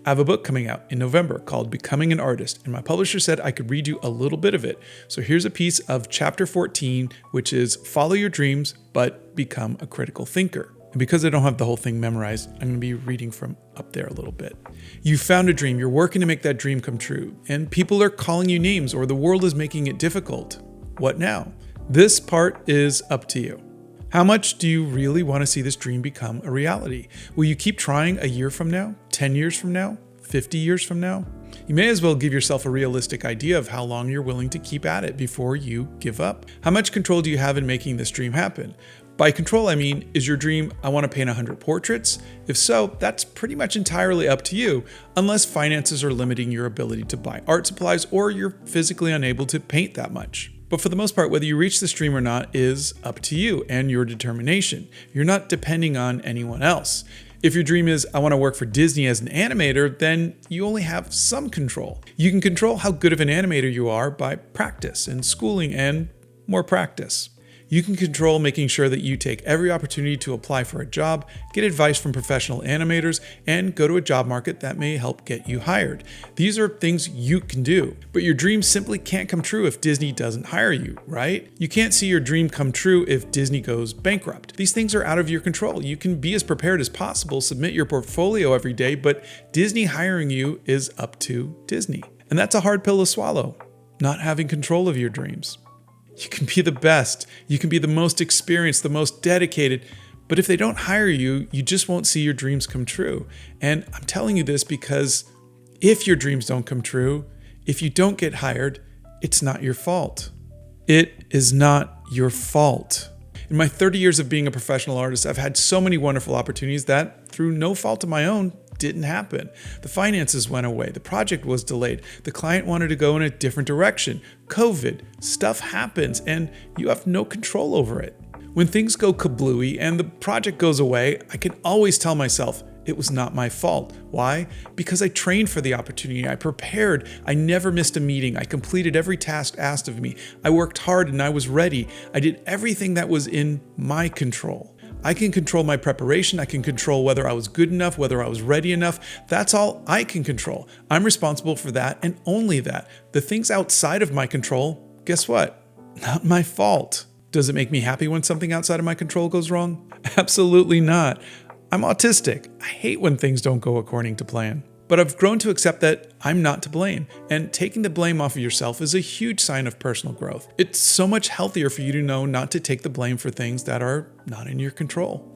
I have a book coming out in November called Becoming an Artist, and my publisher said I could read you a little bit of it. So here's a piece of chapter 14, which is follow your dreams, but become a critical thinker. And because I don't have the whole thing memorized, I'm going to be reading from up there a little bit. You found a dream, you're working to make that dream come true, and people are calling you names or the world is making it difficult. What now? This part is up to you. How much do you really want to see this dream become a reality? Will you keep trying a year from now, 10 years from now, 50 years from now? You may as well give yourself a realistic idea of how long you're willing to keep at it before you give up. How much control do you have in making this dream happen? By control, I mean, is your dream, I want to paint 100 portraits? If so, that's pretty much entirely up to you, unless finances are limiting your ability to buy art supplies or you're physically unable to paint that much. But for the most part, whether you reach this dream or not is up to you and your determination. You're not depending on anyone else. If your dream is, I want to work for Disney as an animator, then you only have some control. You can control how good of an animator you are by practice and schooling and more practice. You can control making sure that you take every opportunity to apply for a job, get advice from professional animators, and go to a job market that may help get you hired. These are things you can do, but your dream simply can't come true if Disney doesn't hire you, right? You can't see your dream come true if Disney goes bankrupt. These things are out of your control. You can be as prepared as possible, submit your portfolio every day, but Disney hiring you is up to Disney. And that's a hard pill to swallow, not having control of your dreams. You can be the best, you can be the most experienced, the most dedicated, but if they don't hire you, you just won't see your dreams come true. And I'm telling you this because if your dreams don't come true, if you don't get hired, it's not your fault. It is not your fault. In my 30 years of being a professional artist, I've had so many wonderful opportunities that, through no fault of my own, didn't happen. The finances went away. The project was delayed. The client wanted to go in a different direction. COVID, stuff happens, and you have no control over it. When things go kablooey and the project goes away, I can always tell myself it was not my fault. Why? Because I trained for the opportunity. I prepared. I never missed a meeting. I completed every task asked of me. I worked hard and I was ready. I did everything that was in my control. I can control my preparation. I can control whether I was good enough, whether I was ready enough. That's all I can control. I'm responsible for that and only that. The things outside of my control, guess what? Not my fault. Does it make me happy when something outside of my control goes wrong? Absolutely not. I'm autistic. I hate when things don't go according to plan. But I've grown to accept that I'm not to blame, and taking the blame off of yourself is a huge sign of personal growth. It's so much healthier for you to know not to take the blame for things that are not in your control.